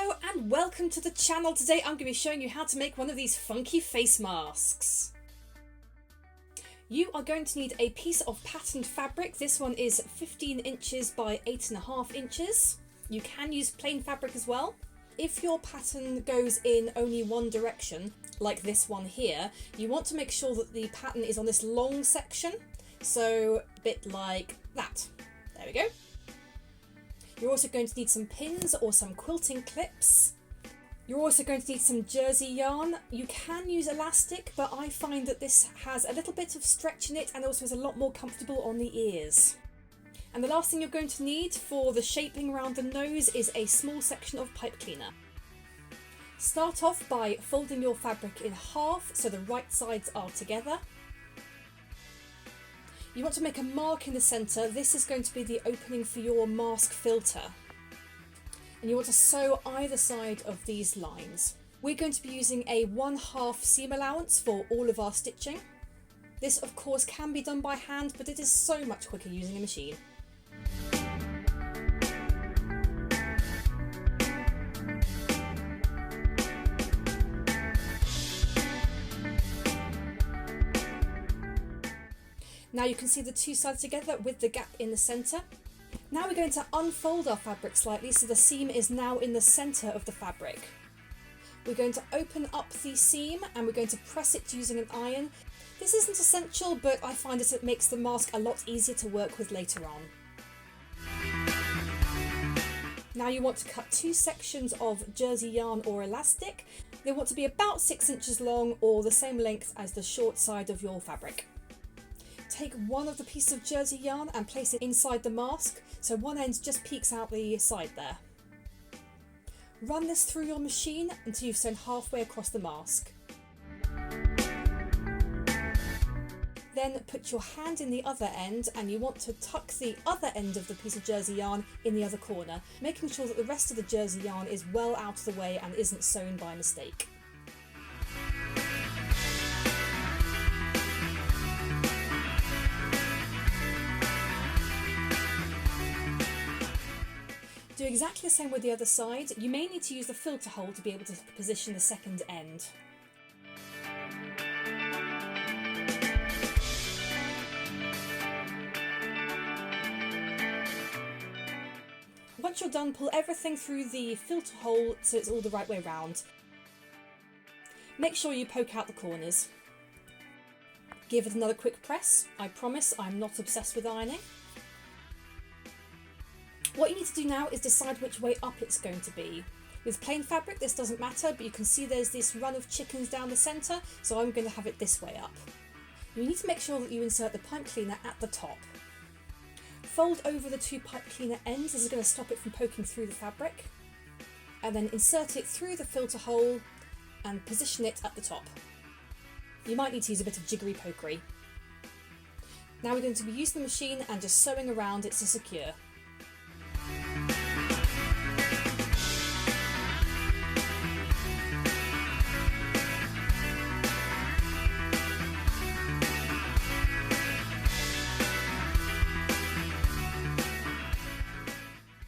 Hello and welcome to the channel. Today I'm going to be showing you how to make one of these funky face masks. You are going to need a piece of patterned fabric. This one is 15 inches by 8.5 inches. You can use plain fabric as well. If your pattern goes in only one direction, like this one here, you want to make sure that the pattern is on this long section. So a bit like that. There we go. You're also going to need some pins or some quilting clips. You're also going to need some jersey yarn. You can use elastic, but I find that this has a little bit of stretch in it and also is a lot more comfortable on the ears. And the last thing you're going to need for the shaping around the nose is a small section of pipe cleaner. Start off by folding your fabric in half so the right sides are together. You want to make a mark in the centre. This is going to be the opening for your mask filter. And you want to sew either side of these lines. We're going to be using a 1/2 seam allowance for all of our stitching. This of course can be done by hand, but it is so much quicker using a machine. Now you can see the two sides together with the gap in the centre. Now we're going to unfold our fabric slightly so the seam is now in the centre of the fabric. We're going to open up the seam and we're going to press it using an iron. This isn't essential, but I find that it makes the mask a lot easier to work with later on. Now you want to cut two sections of jersey yarn or elastic. They want to be about 6 inches long or the same length as the short side of your fabric. Take one of the pieces of jersey yarn and place it inside the mask, so one end just peeks out the side there. Run this through your machine until you've sewn halfway across the mask. Then put your hand in the other end and you want to tuck the other end of the piece of jersey yarn in the other corner, making sure that the rest of the jersey yarn is well out of the way and isn't sewn by mistake. Do exactly the same with the other side. You may need to use the filter hole to be able to position the second end. Once you're done, pull everything through the filter hole so it's all the right way round. Make sure you poke out the corners. Give it another quick press. I promise I'm not obsessed with ironing. What you need to do now is decide which way up it's going to be. With plain fabric this doesn't matter, but you can see there's this run of chickens down the centre, so I'm going to have it this way up. You need to make sure that you insert the pipe cleaner at the top. Fold over the two pipe cleaner ends, this is going to stop it from poking through the fabric. And then insert it through the filter hole and position it at the top. You might need to use a bit of jiggery pokery. Now we're going to be using the machine and just sewing around it to secure.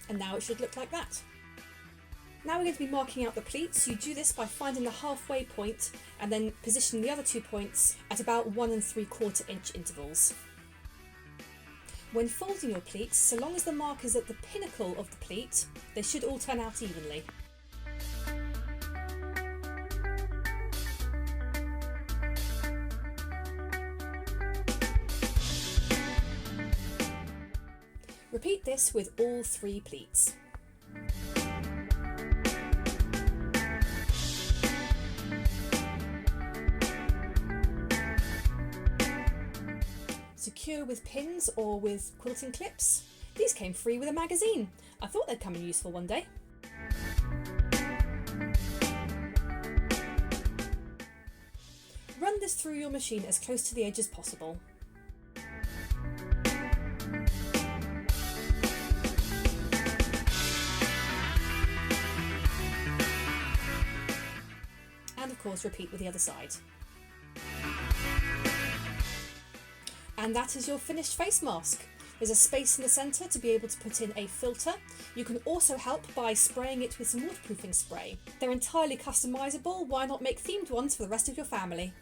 And now it should look like that. Now we're going to be marking out the pleats. You do this by finding the halfway point and then positioning the other 2 points at about 1 3/4 inch intervals. When folding your pleats, so long as the mark is at the pinnacle of the pleat, they should all turn out evenly. Repeat this with all 3 pleats. Secure with pins or with quilting clips. These came free with a magazine. I thought they'd come in useful one day. Run this through your machine as close to the edge as possible. And of course repeat with the other side. And that is your finished face mask. There's a space in the centre to be able to put in a filter. You can also help by spraying it with some waterproofing spray. They're entirely customisable, why not make themed ones for the rest of your family?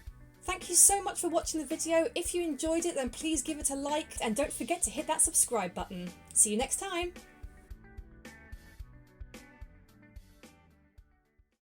Thank you so much for watching the video. If you enjoyed it, then please give it a like and don't forget to hit that subscribe button. See you next time!